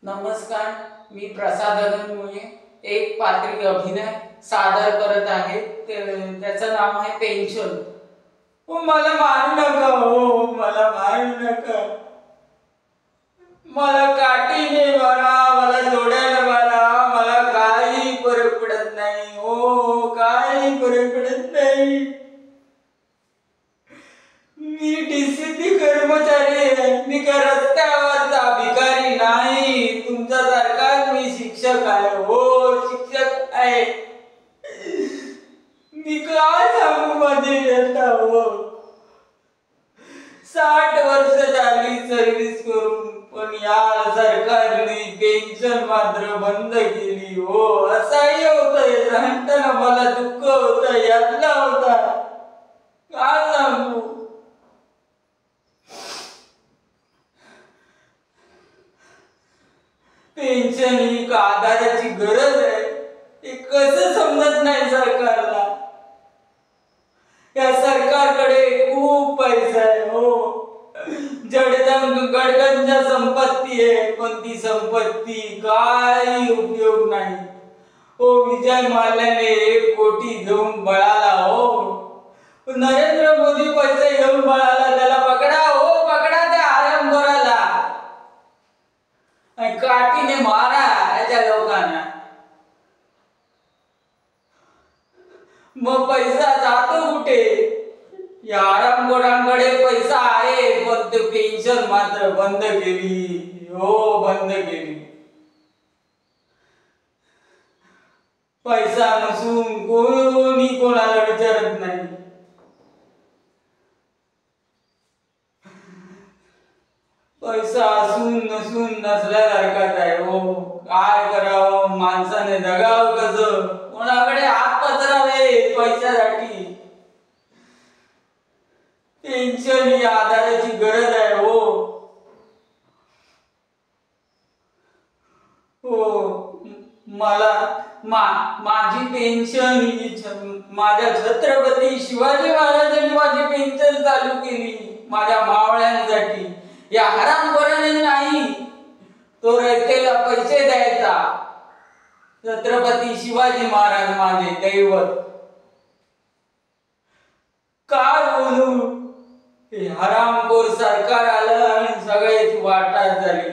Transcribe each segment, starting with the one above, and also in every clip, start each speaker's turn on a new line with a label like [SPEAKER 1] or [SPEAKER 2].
[SPEAKER 1] नमस्कार, मी प्रसाद अनंतमुळे एक पात्रिक अभिनय सादर करत आहे. त्याचं नाव आहे पेन्शन. मला मारू नका, हो मला मारू नका. मला काठीने मारा, मला जोड्याला मारा, मला काही फरक पडत नाही. हो काही फरक पडत नाही. मी डीसीपी कर्मचारी आहे. मी का रस्त्यावरचा भिकारी नाही. तुमच्यासारखाच मी शिक्षक आहे. हो शिक्षक आहे. मी काय सांगू माझी व्यथा. हो 60 वर्ष झाली सर्व्हिस करून, पण या सरकारने पेन्शन मात्र बंद केली. हो असह्य होतंय. सांगताना मला दुःख होतं, यातला होता. काय सांगू. पेन्शन ही आधाराची गरज आहे. हे कसं समजत नाही सरकारला. या सरकारकडे खूप पैसा आहे. हो गडगंज संपत्ती आहे, पण ती संपत्ती काही उपयोग नाही. हो विजय माल्याने 1 कोटी घेऊन बळाला. हो नरेंद्र मोदी पैसे घेऊन बळाला. त्याला पकडा. हो पकडा त्या आरामखोराला आणि काठीने मारा याच्या लोकांना. मग पैसा जातो कुठे. या आरामखोरांकडे पैसा आहे, पण ते पेन्शन मात्र बंद केली. हो बंद केली. पैसा नसून कोणी कोणाला विचारत नाही. पैसा असून नसून नसल्यासारखाच आहे. हो काय करावं. माणसाने जगावं कसं. कोणाकडे हात पसरावे पैशासाठी. पेन्शन ही आधाराची गरज आहे. हो मला माझी पेन्शन ही माझ्या छत्रपती शिवाजी महाराजांनी माझी पेन्शन चालू केली. माझ्या मावळ्यांसाठी. या हरामखोराने नाही. तो रयतेला पैसे द्यायचा. छत्रपती शिवाजी महाराज माझे दैवत. काय बोलू. हे हरामखोर सरकार आलं आणि सगळ्याची वाटाच झाली.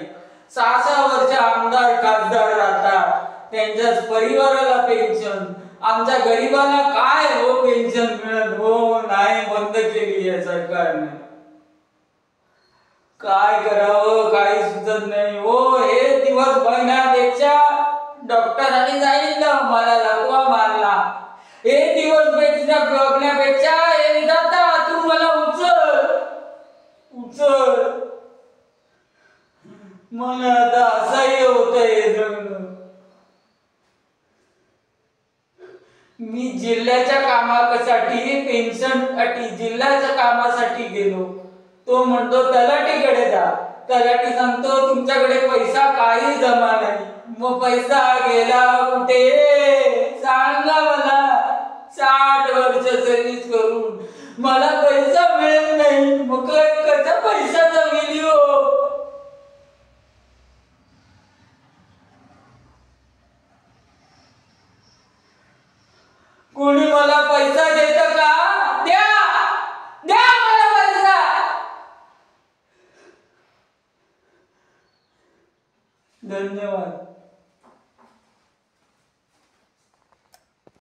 [SPEAKER 1] 6 वर्ष आमदार खासदार राहतात, त्यांच्याच परिवाराला पेन्शन. आमच्या गरिबांना काय हो पेन्शन मिळत. हो नाही बंद केली आहे सरकारने. काय करावं काही सुचत नाही. हो हे दिवस बघण्यापेक्षा डॉक्टरांनी सांगितलं मला लकवा मारला. हे दिवस बघण्यापेक्षा हे दादा तू मला उचल उचल. मला आता असह्य होतंय जगणं. मी जिल्ह्याच्या कामासाठी पेन्शनसाठी जिल्ह्याच्या कामासाठी गेलो. तो म्हणतो तलाठीकडे जा. तलाठी सांगतो तुमच्याकडे पैसा काही जमा नाही. मग पैसा गेला कुठे सांगा मला. 60 वर्ष सर्व्हिस करून मला पैसा मिळत नाही. मग कसा पैसा जमेल. हो कोणी मला पैसा देतं का. द्या द्या मला पैसा. धन्यवाद.